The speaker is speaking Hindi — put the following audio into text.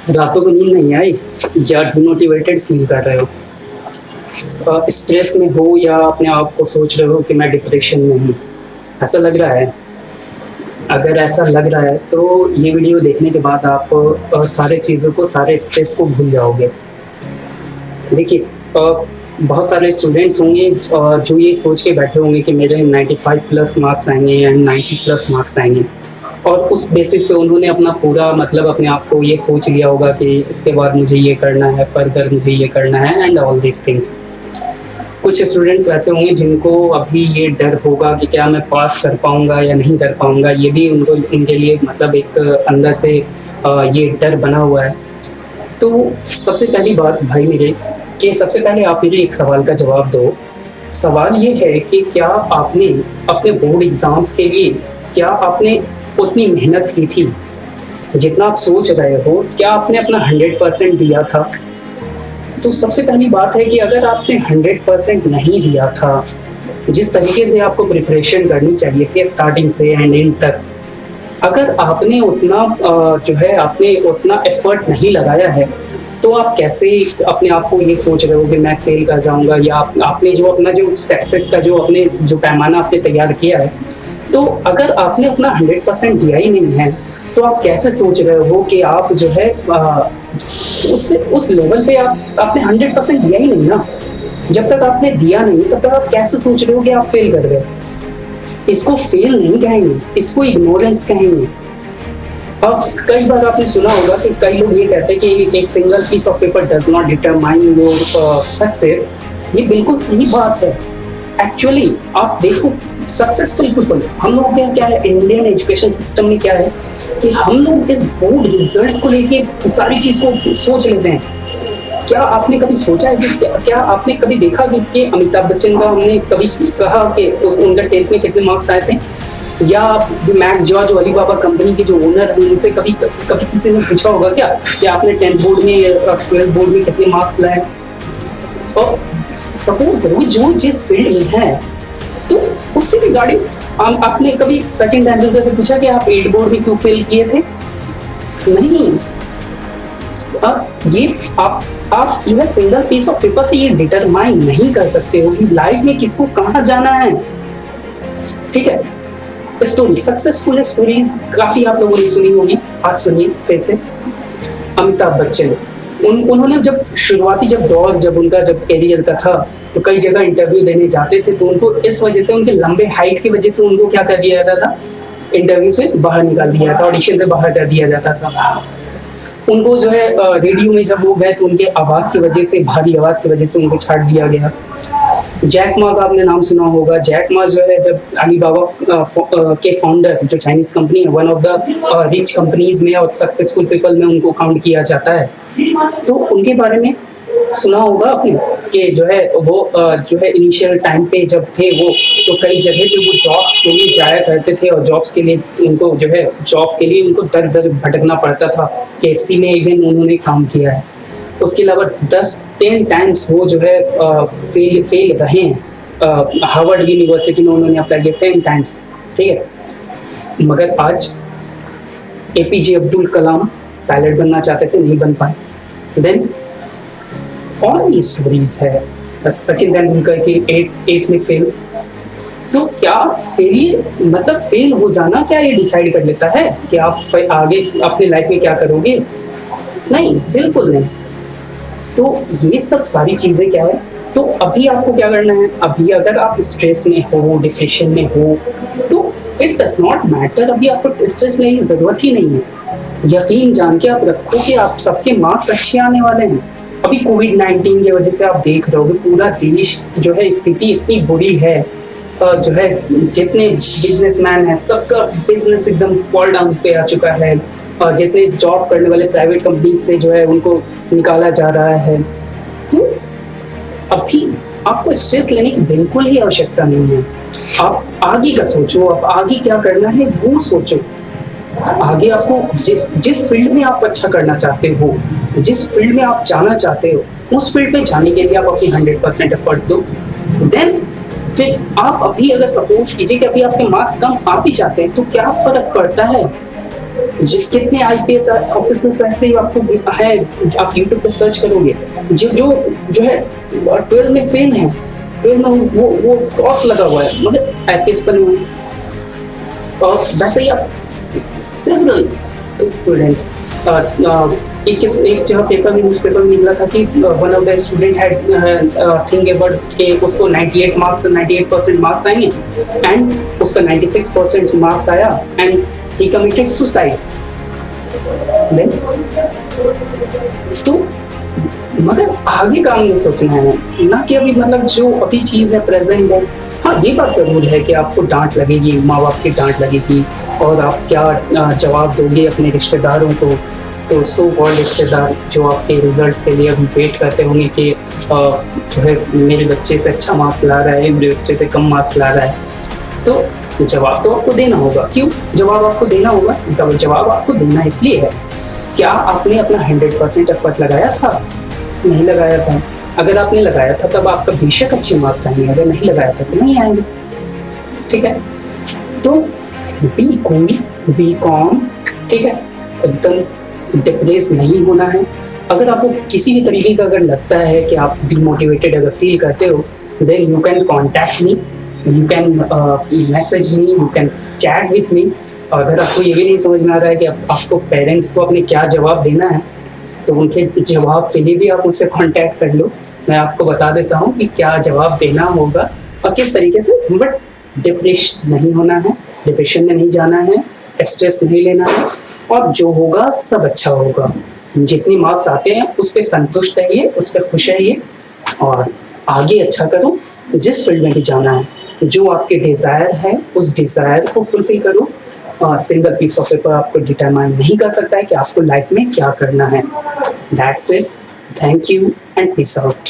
रातों को नींद नहीं आई या डिमोटिवेटेड फील कर रहे हो, स्ट्रेस में हो या अपने आप को सोच रहे हो कि मैं डिप्रेशन में हूँ, ऐसा लग रहा है? अगर ऐसा लग रहा है तो ये वीडियो देखने के बाद आप सारे चीज़ों को, सारे स्ट्रेस को भूल जाओगे। देखिए, बहुत सारे स्टूडेंट्स होंगे जो ये सोच के बैठे होंगे कि मेरे 95 प्लस मार्क्स आएंगे या 90 प्लस मार्क्स आएंगे, और उस बेसिस पे उन्होंने अपना पूरा मतलब अपने आप को ये सोच लिया होगा कि इसके बाद मुझे ये करना है, फर्दर मुझे ये करना है एंड ऑल दिस थिंग्स। कुछ स्टूडेंट्स वैसे होंगे जिनको अभी ये डर होगा कि क्या मैं पास कर पाऊंगा या नहीं कर पाऊंगा, ये भी उनके लिए मतलब एक अंदर से ये डर बना हुआ है। तो सबसे पहली बात भाई मेरे, कि सबसे पहले आप मेरे एक सवाल का जवाब दो। सवाल ये है कि क्या आपने अपने बोर्ड एग्ज़ाम्स के लिए क्या आपने उतनी मेहनत की थी जितना आप सोच रहे हो? क्या आपने अपना 100% दिया था? तो सबसे पहली बात है कि अगर आपने 100% नहीं दिया था, जिस तरीके से आपको प्रिपरेशन करनी चाहिए थी स्टार्टिंग से एंड एंड तक, अगर आपने उतना जो है आपने उतना एफर्ट नहीं लगाया है, तो आप कैसे अपने आप को ये सोच रहे हो कि मैं फेल कर जाऊंगा? या आपने जो अपना जो सक्सेस का जो पैमाना आपने तैयार किया है, तो अगर आपने अपना 100% दिया ही नहीं है, तो आप कैसे सोच रहे हो कि आप जो है उस लेवल पे आपने 100% दिया ही नहीं ना। जब तक आपने दिया नहीं तब तक आप कैसे सोच रहे हो कि आप फेल कर रहे हो? इसको फेल नहीं कहेंगे, इसको इग्नोरेंस कहेंगे। अब कई बार आपने सुना होगा कि कई लोग ये कहते हैं कि एक single piece of paper does not determine your success. ये बिल्कुल सही बात है। एक्चुअली आप देखो, सक्सेसफुल पीपल, हम लोग क्या है इंडियन एजुकेशन सिस्टम में क्या है कि हम लोग इस बोर्ड रिजल्ट्स को लेके सारी चीज को सोच लेते हैं। क्या आपने कभी सोचा है कि क्या आपने कभी देखा कि अमिताभ बच्चन का हमने कभी कहा कि उनका 10th में कितने मार्क्स आए थे? या मैक जॉर्ज जो अलीबाबा कंपनी के जो ओनर हैं उनसे कभी किसी ने पूछा होगा क्या कि आपने 10th बोर्ड में या 12th बोर्ड में कितने मार्क्स लाए? और सपोज करो जो जिस फील्ड में है, तो उससे रिगार्डिंग आपने कभी सचिन तेंदुलकर से पूछा कि आप 8 बोर्ड में क्यों फेल किए थे? नहीं। ये आप जो है सिंगल पीस ऑफ पेपर से ये डिटरमाइन नहीं कर सकते हो कि लाइफ में किसको कहाँ जाना है। ठीक है, स्टोरी, सक्सेसफुल स्टोरीज काफी आप लोगों ने सुनी होगी। आज सुनिए फिर से। अमिताभ बच्चन, उन्होंने जब शुरुआती दौर जब उनका कैरियर का था, तो कई जगह इंटरव्यू देने जाते थे, तो उनको इस वजह से, उनके लंबे हाइट की वजह से उनको क्या कर दिया जाता था, इंटरव्यू से बाहर निकाल दिया था, ऑडिशन से बाहर कर दिया जाता था। उनको जो है रेडियो में जब वो गए तो उनके आवाज़ की वजह से, भारी आवाज़ की वजह से उनको छाट दिया गया। जैक मा का आपने नाम सुना होगा। जैक मा जो है जब अलीबाबा के फाउंडर, जो चाइनीज कंपनी है, one of the rich companies में और सक्सेसफुल पीपल में उनको काउंट किया जाता है। तो उनके बारे में सुना होगा आपने कि जो है वो जो है इनिशियल टाइम पे जब थे वो, तो कई जगह पे वो जॉब्स के लिए जाया करते थे, और जॉब्स के लिए उनको जो है जॉब के लिए उनको दर दर भटकना पड़ता था। KFC में इवन उन्होंने काम किया है। उसके अलावा 10 टाइम्स वो जो है फेल रहे हैं। हार्वर्ड यूनिवर्सिटी में उन्होंने अप्लाई किया 10 टाइम्स। ठीक है, मगर आज APJ अब्दुल कलाम पायलट बनना चाहते थे, नहीं बन पाए। देन और भी स्टोरीज है। सचिन तेंदुलकर की 8 में फेल। तो क्या फेलियर मतलब फेल हो जाना क्या ये डिसाइड कर लेता है कि आप आगे अपनी लाइफ में क्या करोगे? नहीं, बिल्कुल नहीं। तो ये सब सारी चीजें क्या है, तो अभी आपको क्या करना है, अभी अगर आप स्ट्रेस में हो, डिप्रेशन में हो, तो इट डज नॉट मैटर, अभी आपको स्ट्रेस लेने की जरूरत ही नहीं है। यकीन जान के आप रखो कि आप सबके मार्क्स अच्छे आने वाले हैं। अभी कोविड-19 की वजह से आप देख रहे हो कि पूरा देश जो है स्थिति इतनी बुरी है, जो है जितने बिजनेसमैन हैं सबका बिजनेस एकदम फॉल डाउन पे आ चुका है, और जितने जॉब करने वाले प्राइवेट कंपनीज से जो है उनको निकाला जा रहा है। तो अभी आपको स्ट्रेस लेने की बिल्कुल ही आवश्यकता नहीं है। आप आगे का सोचो, आप आगे क्या करना है वो सोचो। आगे आपको जिस फील्ड में आप अच्छा करना चाहते हो, जिस फील्ड में आप जाना चाहते हो, उस फील्ड में जाने के लिए आप अपनी 100% एफर्ट दो। देन फिर आप अभी अगर सपोज कीजिए कि अभी आपके मार्क्स कम आ भी जाते हैं, तो क्या फर्क पड़ता है? कितने आईपीएस ऑफिसर्स ऐसे ही आपको है, आप यूट्यूब पे सर्च करोगे, जो जो जो है 12 में फेल है, 12 में वो क्रॉस लगा हुआ है, मतलब आईपीएस बने हुए हैं। और वैसे ही आप सेवरल स्टूडेंट्स, एक जगह पेपर में, न्यूज़ पेपर में निकला था कि one of the student had think about कि उसको 98% मार्क्स आएंगे, एंड उसका 96% मार्क्स आया, एंड ही कमिटेड सुसाइड। तो मगर आगे का हमने सोचना है ना, कि अभी मतलब जो अभी चीज है प्रेजेंट है। हाँ, ये बात जरूर है कि आपको डांट लगेगी, माँ बाप की डांट लगेगी, और आप क्या जवाब दोगे अपने रिश्तेदारों को। तो सो कॉल्ड रिश्तेदार जो आपके रिजल्ट्स के लिए अभी वेट करते होंगे कि जो है मेरे बच्चे से अच्छा मार्क्स ला रहा है, मेरे बच्चे से कम मार्क्स ला रहा है, तो जवाब तो आपको देना होगा। क्यों जवाब आपको देना होगा? तो जवाब आपको देना इसलिए है, क्या आपने अपना 100% एफर्ट लगाया था? नहीं लगाया था। अगर आपने लगाया था तब आपका बेशक अच्छे मार्क्स आएंगे, अगर नहीं लगाया था तो नहीं आएंगे। ठीक है, तो बी कूल, बी कॉम, ठीक है, एकदम डिप्रेस नहीं होना है। अगर आपको किसी भी तरीके का अगर लगता है कि आप डीमोटिवेटेड अगर फील करते हो, then you can contact me, you can message me, you can chat with me. अगर आपको ये भी नहीं समझ में आ रहा है कि आपको पेरेंट्स को अपने क्या जवाब देना है, तो उनके जवाब के लिए भी आप मुझसे कांटेक्ट कर लो। मैं आपको बता देता हूँ कि क्या जवाब देना होगा और किस तरीके से। बट डिप्रेशन नहीं होना है, डिप्रेशन में नहीं जाना है, स्ट्रेस नहीं लेना है, और जो होगा सब अच्छा होगा। जितने मार्क्स आते हैं उस पर संतुष्ट रहिए, उस पर खुश रहिए, और आगे अच्छा करो। जिस फील्ड में भी जाना है, जो आपके डिज़ायर है उस डिज़ायर को फुलफिल करो। सिंगल पीस ऑफ पेपर आपको डिटरमाइन नहीं कर सकता है कि आपको लाइफ में क्या करना है। That's it, thank you and peace out.